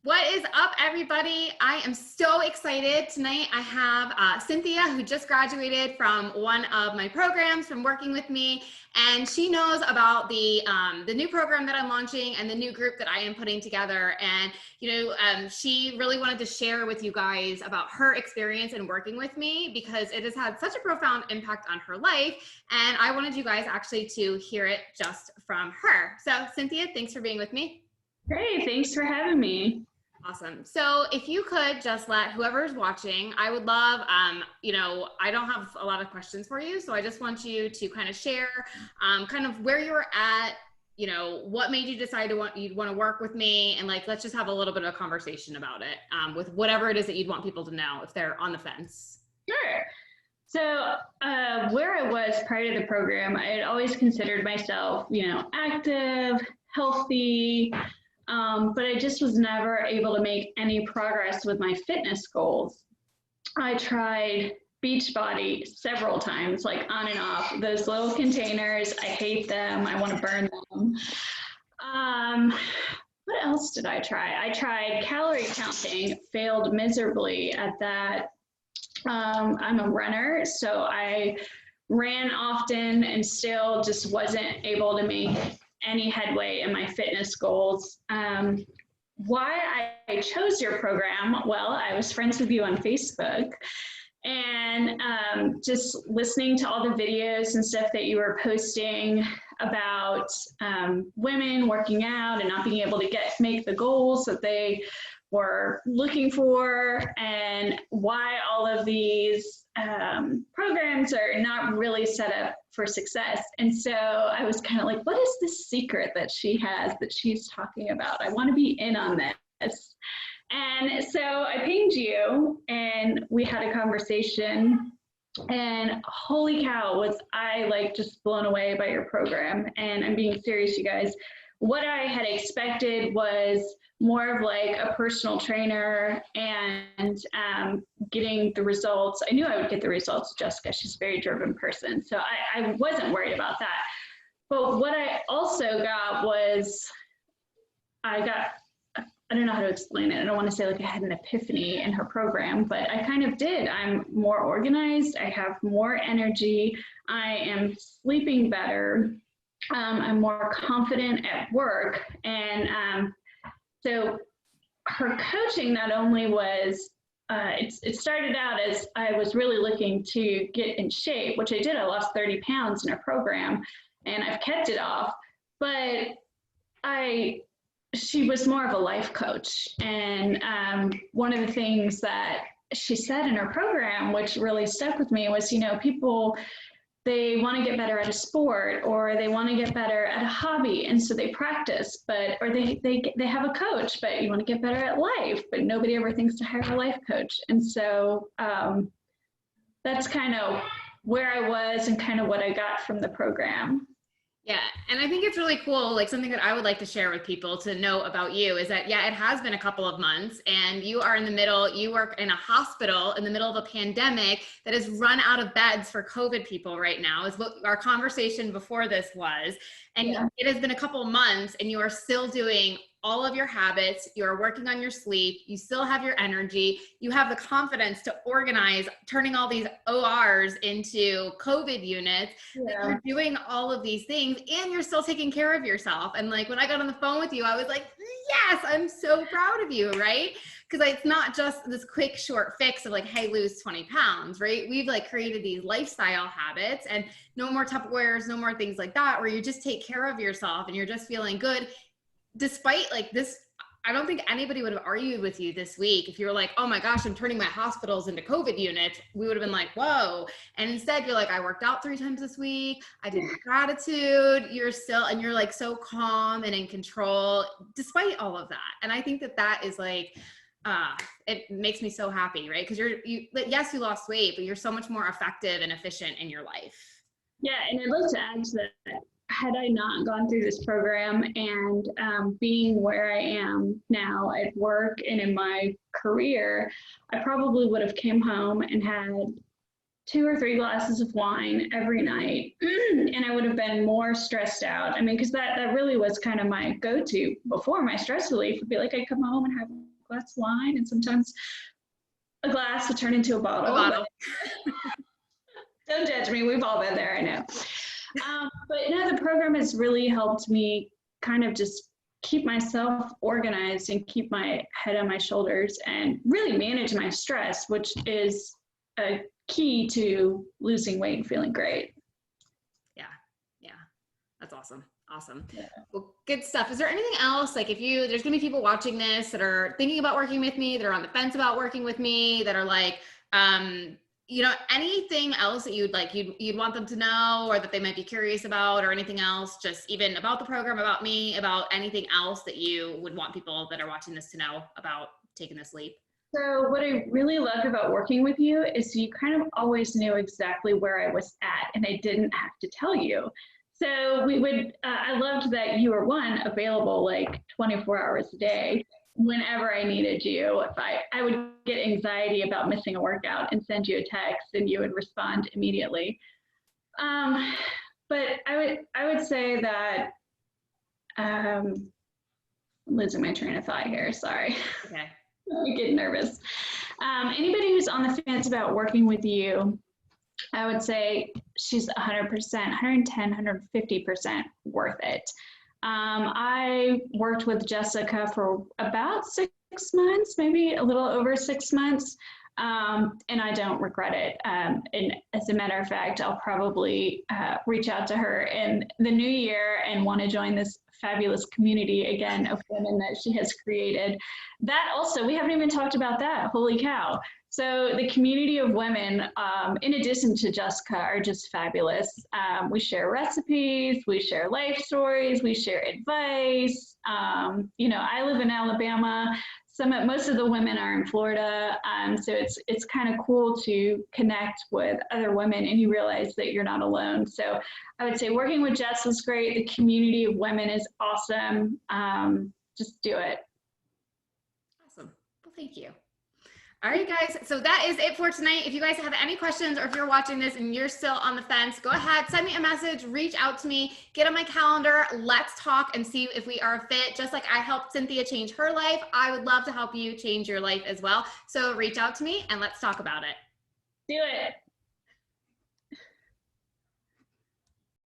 What is up, everybody? I am so excited. Tonight I have Cynthia, who just graduated from one of my programs from working with me, and she knows about the new program that I'm launching and the new group that I am putting together. And she really wanted to share with you guys about her experience in working with me because it has had such a profound impact on her life, and I wanted you guys actually to hear it just from her. So Cynthia, thanks for being with me. Great, thanks for having me. Awesome. So if you could just let whoever's watching, I would love, I don't have a lot of questions for you. So I just want you to kind of share kind of where you were at, what made you decide you'd want to work with me, and let's just have a little bit of a conversation about it with whatever it is that you'd want people to know if they're on the fence. Sure. So where I was prior to the program, I had always considered myself, active, healthy, but I just was never able to make any progress with my fitness goals. I tried Beachbody several times, like on and off. Those little containers, I hate them. I want to burn them. What else did I try? I tried calorie counting, failed miserably at that. I'm a runner, so I ran often and still just wasn't able to make any headway in my fitness goals. Why I chose your program? Well, I was friends with you on Facebook, and just listening to all the videos and stuff that you were posting about women working out and not being able to make the goals that they were looking for, and why all of these programs are not really set up for success. And so I was kind of like, what is this secret that she has that she's talking about? I want to be in on this. And so I pinged you and we had a conversation, and holy cow, was I just blown away by your program. And I'm being serious, you guys. What I had expected was more of a personal trainer and getting the results. I knew I would get the results. Jessica, she's a very driven person, so I wasn't worried about that. But what I also got was, I don't know how to explain it. I don't want to say I had an epiphany in her program, but I kind of did. I'm more organized. I have more energy. I am sleeping better. I'm more confident at work. And so her coaching not only was, it started out as I was really looking to get in shape, which I did. I lost 30 pounds in her program, and I've kept it off. But she was more of a life coach. And one of the things that she said in her program, which really stuck with me, was, people, they want to get better at a sport, or they want to get better at a hobby, and so they practice, or they have a coach, but you want to get better at life, but nobody ever thinks to hire a life coach. And so that's kind of where I was and kind of what I got from the program. Yeah. And I think it's really cool. Something that I would like to share with people to know about you is that, it has been a couple of months, and you are in the middle, you work in a hospital in the middle of a pandemic that has run out of beds for COVID people right now, is what our conversation before this was. And It has been a couple of months, and you are still doing all of your habits, you're working on your sleep, you still have your energy, you have the confidence to organize, turning all these ORs into COVID units, you're doing all of these things, and you're still taking care of yourself. And when I got on the phone with you, I was like, yes, I'm so proud of you, right? Because it's not just this quick short fix of hey, lose 20 pounds, right? We've created these lifestyle habits, and no more Tupperwares, no more things like that, where you just take care of yourself and you're just feeling good. Despite this, I don't think anybody would have argued with you this week if you were like, oh my gosh, I'm turning my hospitals into COVID units. We would have been like, whoa. And instead you're like, I worked out 3 times this week. I did gratitude. You're still, and you're so calm and in control despite all of that. And I think that is it makes me so happy, right? Because yes, you lost weight, but you're so much more effective and efficient in your life. Yeah. And I'd like to add to that, had I not gone through this program and being where I am now at work and in my career, I probably would have came home and had 2 or 3 glasses of wine every night, and I would have been more stressed out. I mean, because that really was kind of my go-to before. My stress relief would be I'd come home and have glass of wine, and sometimes a glass will turn into a bottle. A bottle. Don't judge me. We've all been there, I know. But no, the program has really helped me kind of just keep myself organized and keep my head on my shoulders and really manage my stress, which is a key to losing weight and feeling great. Yeah, that's awesome. Yeah. Well, good stuff. Is there anything else, like there's gonna be people watching this that are thinking about working with me, that are on the fence about working with me, that are like, anything else that you'd want them to know, or that they might be curious about, or anything else, just even about the program, about me, about anything else that you would want people that are watching this to know about taking this leap? So what I really love about working with you is you kind of always knew exactly where I was at, and I didn't have to tell you. So I loved that you were available like 24 hours a day whenever I needed you. If I would get anxiety about missing a workout and send you a text, and you would respond immediately. But I would say that, I'm losing my train of thought here, sorry. Okay. I get nervous. Anybody who's on the fence about working with you, I would say she's 100%, 110, 150% worth it. I worked with Jessica for about 6 months, maybe a little over 6 months, and I don't regret it. And as a matter of fact, I'll probably reach out to her in the new year and want to join this fabulous community again of women that she has created. That also, we haven't even talked about that. Holy cow. So the community of women, in addition to Jessica, are just fabulous. We share recipes, we share life stories, we share advice. I live in Alabama. Most of the women are in Florida. So it's kind of cool to connect with other women, and you realize that you're not alone. So I would say working with Jess was great. The community of women is awesome. Just do it. Awesome. Well, thank you. All right, guys. So that is it for tonight. If you guys have any questions, or if you're watching this and you're still on the fence, go ahead, send me a message, reach out to me, get on my calendar. Let's talk and see if we are a fit. Just like I helped Cynthia change her life, I would love to help you change your life as well. So reach out to me and let's talk about it. Do it.